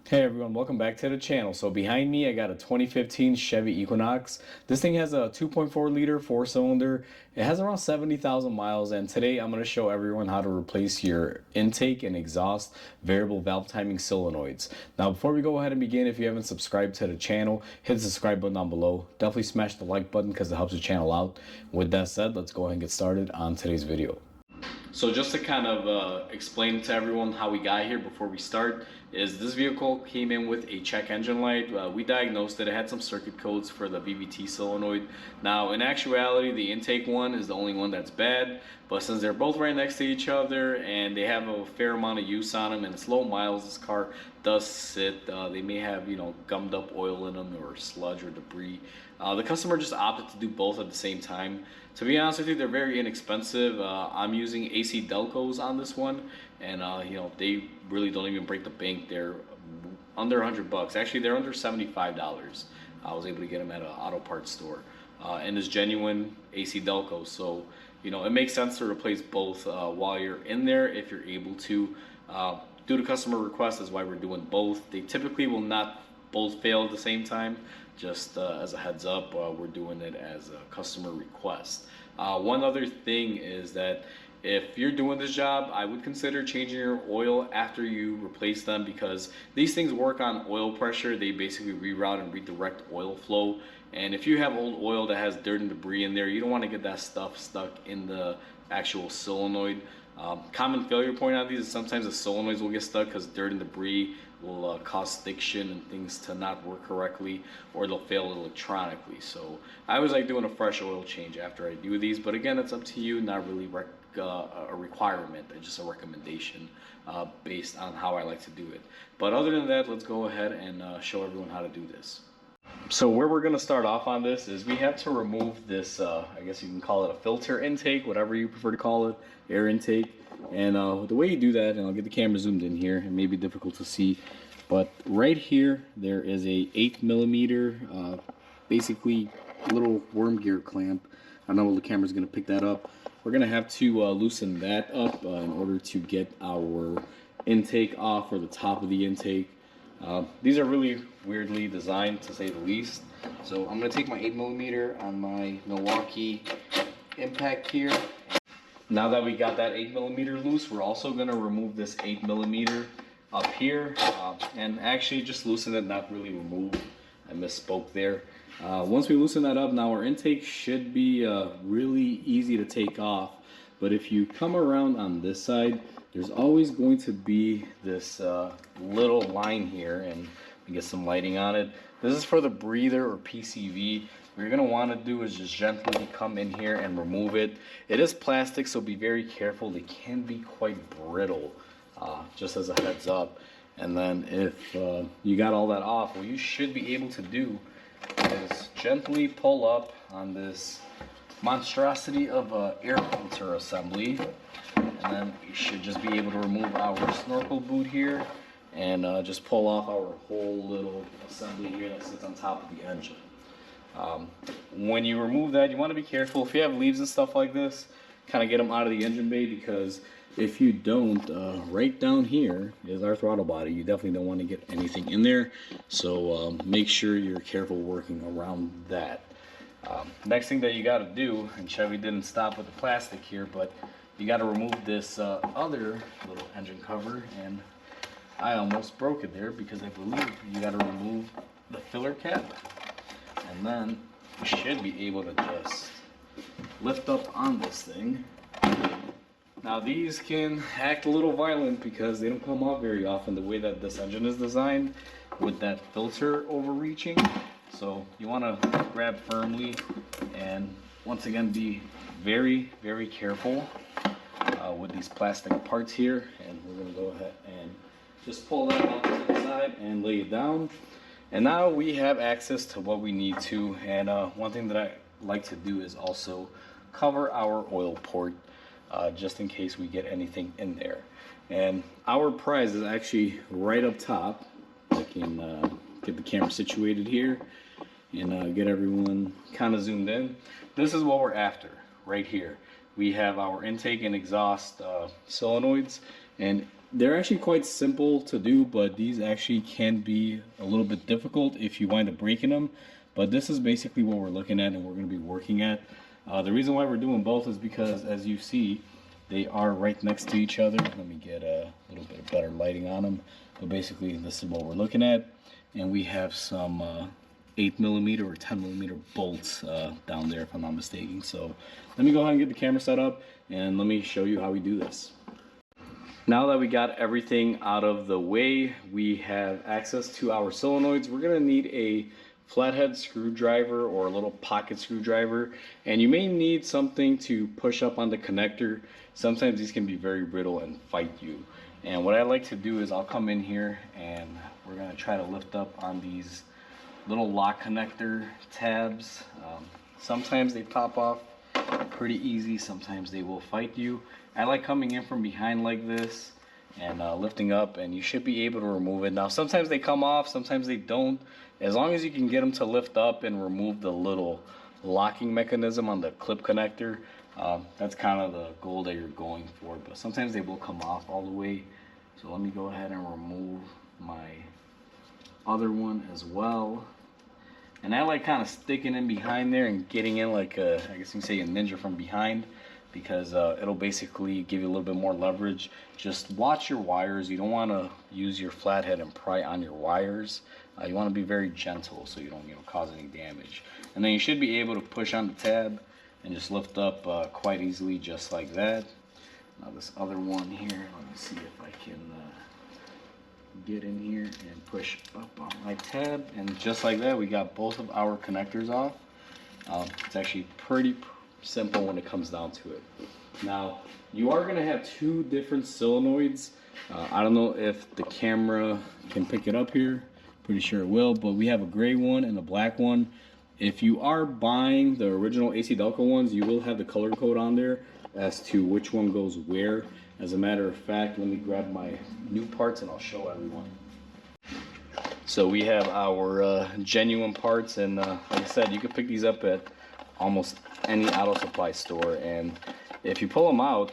Hey everyone, welcome back to the channel. So behind me I got a 2015 Chevy Equinox. This thing has a 2.4 liter 4-cylinder. It has around 70,000 miles, and today I'm going to show everyone how to replace your intake and exhaust variable valve timing solenoids. Now before we go ahead and begin, if you haven't subscribed to the channel, hit the subscribe button down below. Definitely smash the like button because it helps the channel out. With that said, let's go ahead and get started on today's video. So just to kind of explain to everyone how we got here before we start, is this vehicle came in with a check engine light. We diagnosed that it had some circuit codes for the VVT solenoid. Now in actuality the intake one is the only one that's bad, but since they're both right next to each other and they have a fair amount of use on them and it's low miles, this car does sit. They may have, you know, gummed up oil in them or sludge or debris. The customer just opted to do both at the same time. To be honest with you, they're very inexpensive. I'm using AC Delcos on this one, and you know, they really don't even break the bank. They're under $100. Actually, they're under $75. I was able to get them at an auto parts store, and it's genuine AC Delcos. So you know, it makes sense to replace both while you're in there if you're able to. Due to customer request is why we're doing both. They typically will not both fail at the same time. Just as a heads up, we're doing it as a customer request. One other thing is that if you're doing this job, I would consider changing your oil after you replace them, because these things work on oil pressure. They basically reroute and redirect oil flow. And if you have old oil that has dirt and debris in there, you don't want to get that stuff stuck in the actual solenoid. Common failure point on these is sometimes the solenoids will get stuck because dirt and debris will cause stiction and things to not work correctly, or they'll fail electronically. So I always like doing a fresh oil change after I do these, but again, it's up to you, not really a requirement, it's just a recommendation based on how I like to do it. But other than that, let's go ahead and show everyone how to do this. So where we're going to start off on this is we have to remove this, I guess you can call it a filter intake, whatever you prefer to call it, air intake. And the way you do that, and I'll get the camera zoomed in here, it may be difficult to see, but right here there is a 8mm, basically little worm gear clamp. I don't know if the camera's going to pick that up. We're going to have to loosen that up in order to get our intake off, or the top of the intake. These are really weirdly designed, to say the least. So I'm going to take my 8mm on my Milwaukee impact here. Now that we got that 8mm loose, we're also going to remove this 8mm up here, and actually just loosen it, not really remove. I misspoke there. Once we loosen that up, now our intake should be really easy to take off. But if you come around on this side, there's always going to be this little line here, and we get some lighting on it. This is for the breather or PCV. What you're going to want to do is just gently come in here and remove it. It is plastic, so be very careful. They can be quite brittle, just as a heads up. And then if you got all that off, what you should be able to do is gently pull up on this monstrosity of a air filter assembly, and then we should just be able to remove our snorkel boot here and just pull off our whole little assembly here that sits on top of the engine. When you remove that, you want to be careful. If you have leaves and stuff like this, kind of get them out of the engine bay, because if you don't, right down here is our throttle body. You definitely don't want to get anything in there, so make sure you're careful working around that. Next thing that you got to do, and Chevy didn't stop with the plastic here, but you got to remove this other little engine cover, and I almost broke it there because I believe you got to remove the filler cap, and then you should be able to just lift up on this thing. Now these can act a little violent because they don't come off very often the way that this engine is designed, with that filter overreaching. So you want to grab firmly, and once again be very, very careful with these plastic parts here. And we're going to go ahead and just pull that off to the side and lay it down. And now we have access to what we need to. And one thing that I like to do is also cover our oil port, just in case we get anything in there. And our prize is actually right up top. I can get the camera situated here and get everyone kind of zoomed in. This is what we're after right here. We have our intake and exhaust solenoids, and They're actually quite simple to do, but these actually can be a little bit difficult if you wind up breaking them. But this is basically what we're looking at and we're going to be working at. The reason why we're doing both is because, as you see, they are right next to each other. Let me get a little bit of better lighting on them. But basically, this is what we're looking at. And we have some 8mm or 10mm bolts down there, if I'm not mistaken. So let me go ahead and get the camera set up and let me show you how we do this. Now that we got everything out of the way, we have access to our solenoids. We're gonna need a flathead screwdriver or a little pocket screwdriver, and you may need something to push up on the connector. Sometimes these can be very brittle and fight you. And what I like to do is I'll come in here and we're gonna try to lift up on these little lock connector tabs. Sometimes they pop off pretty easy, sometimes they will fight you. I like coming in from behind like this and lifting up, and you should be able to remove it. Now sometimes they come off, sometimes they don't. As long as you can get them to lift up and remove the little locking mechanism on the clip connector, that's kind of the goal that you're going for. But sometimes they will come off all the way. So let me go ahead and remove my other one as well. And I like kind of sticking in behind there and getting in like a, I guess you can say, a ninja from behind, because it'll basically give you a little bit more leverage. Just watch your wires. You don't want to use your flathead and pry on your wires. You want to be very gentle so you don't cause any damage. And then you should be able to push on the tab and just lift up quite easily, just like that. Now this other one here, let me see if I can get in here and push up on my tab, and just like that we got both of our connectors off. It's actually pretty simple when it comes down to it. Now you are going to have two different solenoids. I don't know if the camera can pick it up here, pretty sure it will, but we have a gray one and a black one. If you are buying the original AC Delco ones, you will have the color code on there as to which one goes where. As a matter of fact, let me grab my new parts and I'll show everyone. So we have our genuine parts, and like I said, you can pick these up at almost any auto supply store. And if you pull them out,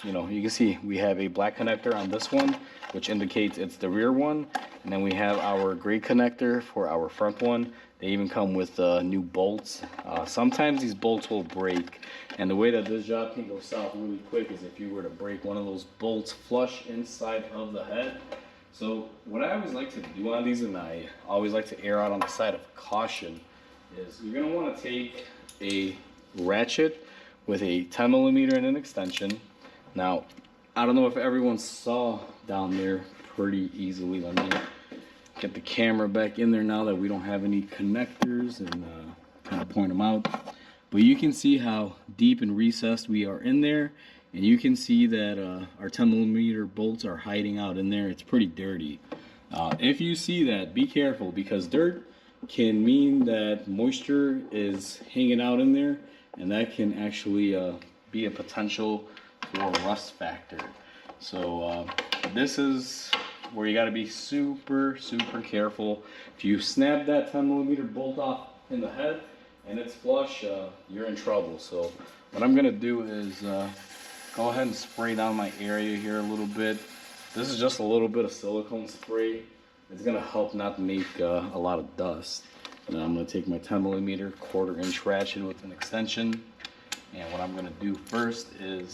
you can see we have a black connector on this one, which indicates it's the rear one. And then we have our gray connector for our front one. They even come with new bolts. Sometimes these bolts will break, and the way that this job can go south really quick is if you were to break one of those bolts flush inside of the head. So what I always like to do on these, and I always like to err out on the side of caution, is you're going to want to take a ratchet with a 10mm and an extension. Now, I don't know if everyone saw down there pretty easily. Let me get the camera back in there now that we don't have any connectors, and kind of point them out. But you can see how deep and recessed we are in there, and you can see that our 10mm bolts are hiding out in there. It's pretty dirty. If you see that, be careful, because dirt can mean that moisture is hanging out in there, and that can actually be a potential for rust factor. So this is where you got to be super careful. If you snap that 10mm bolt off in the head and it's flush, you're in trouble. So what I'm gonna do is go ahead and spray down my area here a little bit. This is just a little bit of silicone spray. It's gonna help not make a lot of dust. And I'm gonna take my 10mm 1/4 inch ratchet with an extension, and what I'm gonna do first is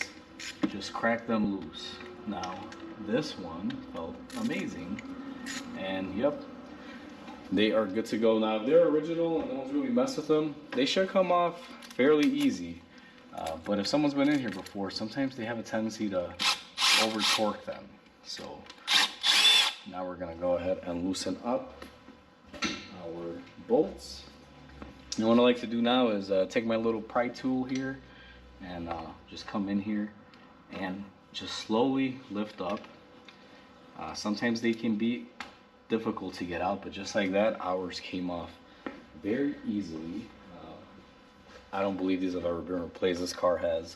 just crack them loose. Now this one felt amazing, and yep, they are good to go. Now if they're original and no one's really messed with them, they should come off fairly easy. But if someone's been in here before, sometimes they have a tendency to over torque them. So now we're gonna go ahead and loosen up our bolts. And what I like to do now is take my little pry tool here and just come in here and just slowly lift up. Sometimes they can be difficult to get out, but just like that, ours came off very easily. I don't believe these have ever been replaced. This car has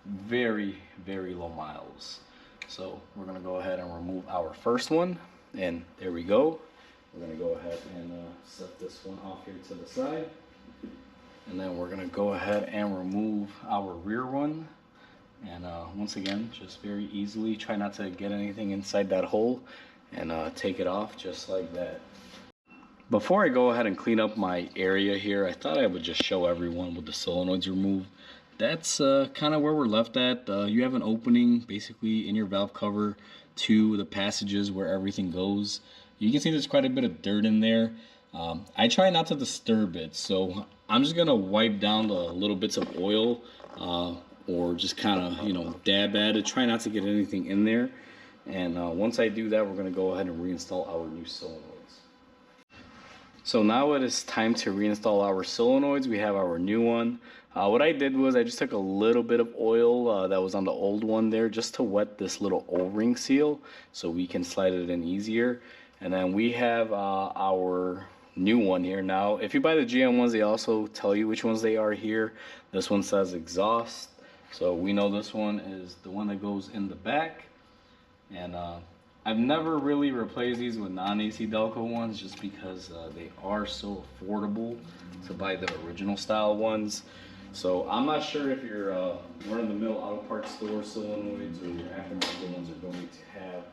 very low miles. So we're gonna go ahead and remove our first one, and there we go. We're gonna go ahead and set this one off here to the side. And then we're gonna go ahead and remove our rear one. And once again, just very easily, try not to get anything inside that hole, and take it off just like that. Before I go ahead and clean up my area here, I thought I would just show everyone with the solenoids removed. That's kind of where we're left at. You have an opening basically in your valve cover to the passages where everything goes. You can see there's quite a bit of dirt in there. I try not to disturb it, so I'm just gonna wipe down the little bits of oil, or just kind of, you know, dab at it. Try not to get anything in there. And once I do that, we're gonna go ahead and reinstall our new solenoids. So now it is time to reinstall our solenoids. We have our new one. What I did was I just took a little bit of oil that was on the old one there, just to wet this little O-ring seal so we can slide it in easier. And then we have our new one here. Now, if you buy the GM ones, they also tell you which ones they are here. This one says exhaust, so we know this one is the one that goes in the back. And I've never really replaced these with non-AC Delco ones just because they are so affordable to buy the original style ones. So I'm not sure if your run-of-the-mill auto parts store solenoids or your aftermarket ones are going to have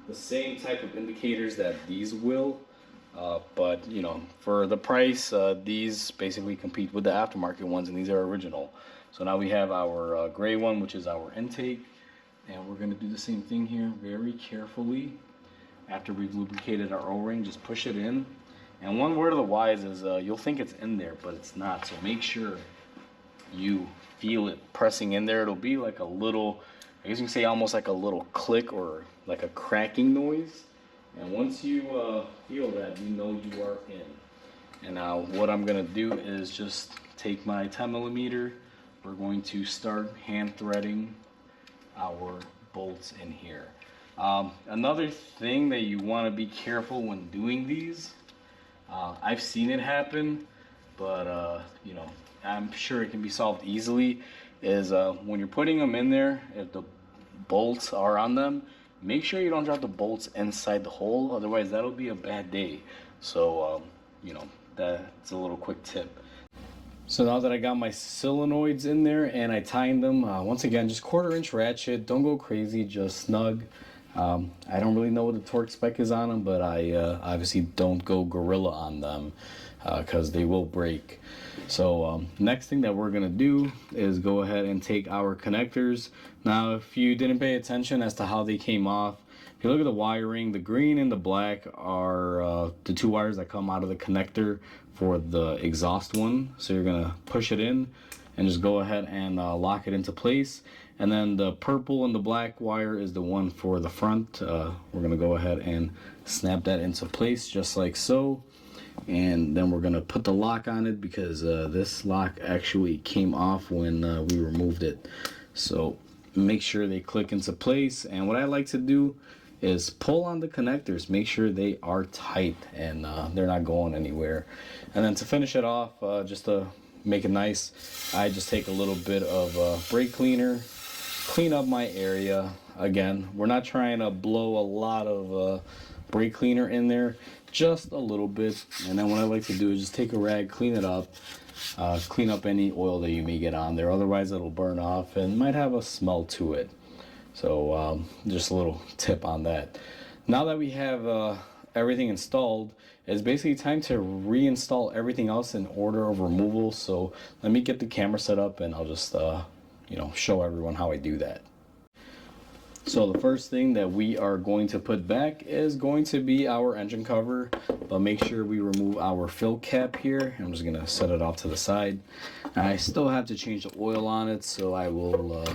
the same type of indicators that these will. But you know, for the price, these basically compete with the aftermarket ones, and these are original. So now we have our gray one, which is our intake. And we're going to do the same thing here very carefully. After we've lubricated our O-ring, just push it in. And one word of the wise is you'll think it's in there, but it's not. So make sure you feel it pressing in there. It'll be like a little, I guess you can say almost like a little click or like a cracking noise. And once you feel that, you know you are in. And now what I'm going to do is just take my 10mm. We're going to start hand threading our bolts in here. Another thing that you want to be careful when doing these, I've seen it happen, but you know, I'm sure it can be solved easily, is when you're putting them in there, if the bolts are on them, make sure you don't drop the bolts inside the hole, otherwise that'll be a bad day. So you know, that's a little quick tip. So now that I got my solenoids in there and I tightened them, once again, just 1/4-inch ratchet. Don't go crazy, just snug. I don't really know what the torque spec is on them, but I obviously don't go gorilla on them because they will break. So next thing that we're going to do is go ahead and take our connectors. Now, if you didn't pay attention as to how they came off, if you look at the wiring, the green and the black are the two wires that come out of the connector for the exhaust one. So you're gonna push it in and just go ahead and lock it into place. And then the purple and the black wire is the one for the front. We're gonna go ahead and snap that into place just like so. And then we're gonna put the lock on it because this lock actually came off when we removed it. So make sure they click into place. And what I like to do is pull on the connectors, make sure they are tight and they're not going anywhere. And then to finish it off, just to make it nice, I just take a little bit of brake cleaner, clean up my area. Again, we're not trying to blow a lot of brake cleaner in there, just a little bit. And then what I like to do is just take a rag, clean it up, clean up any oil that you may get on there, otherwise it'll burn off and might have a smell to it. So just a little tip on that. Now that we have everything installed, it's basically time to reinstall everything else in order of removal. So let me get the camera set up and I'll just you know, show everyone how I do that. So the first thing that we are going to put back is going to be our engine cover, but make sure we remove our fill cap here. I'm just gonna set it off to the side. I still have to change the oil on it, so I will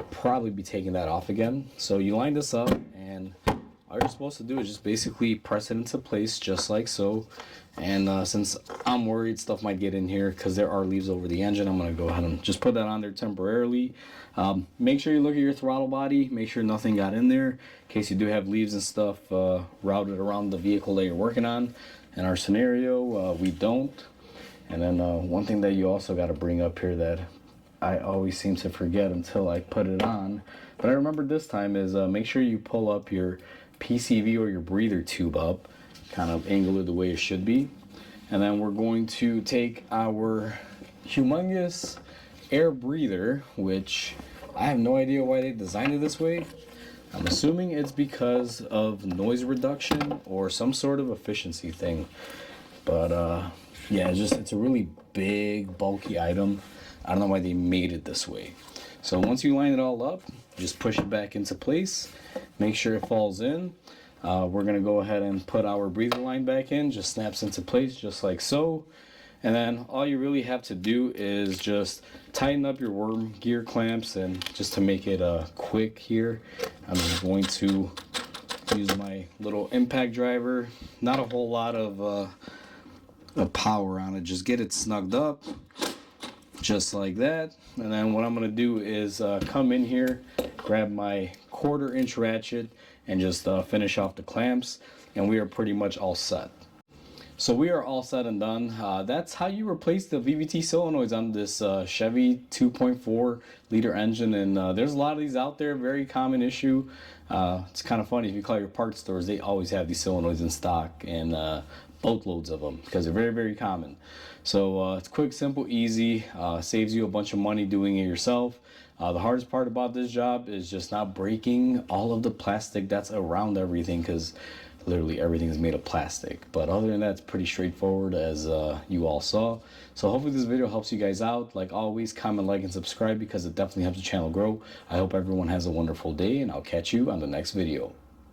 probably be taking that off again. So you line this up, and all you're supposed to do is just basically press it into place just like so. And since I'm worried stuff might get in here because there are leaves over the engine, I'm going to go ahead and just put that on there temporarily. Make sure you look at your throttle body, make sure nothing got in there in case you do have leaves and stuff routed around the vehicle that you're working on. In our scenario, we don't. And then one thing that you also got to bring up here that I always seem to forget until I put it on, but I remember this time, is make sure you pull up your PCV or your breather tube up, kind of angle it the way it should be. And then we're going to take our humongous air breather, which I have no idea why they designed it this way. I'm assuming it's because of noise reduction or some sort of efficiency thing. But yeah, it's a really big, bulky item. I don't know why they made it this way. So once you line it all up, just push it back into place. Make sure it falls in. We're gonna go ahead and put our breather line back in. Just snaps into place just like so. And then all you really have to do is just tighten up your worm gear clamps. And just to make it quick here, I'm going to use my little impact driver. Not a whole lot of power on it. Just get it snugged up just like that. And then what I'm going to do is come in here, grab my 1/4 inch ratchet, and just finish off the clamps, and we are pretty much all set. So we are all set and done. That's how you replace the VVT solenoids on this Chevy 2.4 liter engine. And there's a lot of these out there, very common issue. It's kind of funny, if you call your parts stores, they always have these solenoids in stock, and boatloads of them, because they're very, very common. So it's quick, simple, easy, saves you a bunch of money doing it yourself. The hardest part about this job is just not breaking all of the plastic that's around everything, because literally everything is made of plastic. But other than that, it's pretty straightforward, as you all saw. So hopefully this video helps you guys out. Like always, comment, like, and subscribe, because it definitely helps the channel grow. I hope everyone has a wonderful day, and I'll catch you on the next video.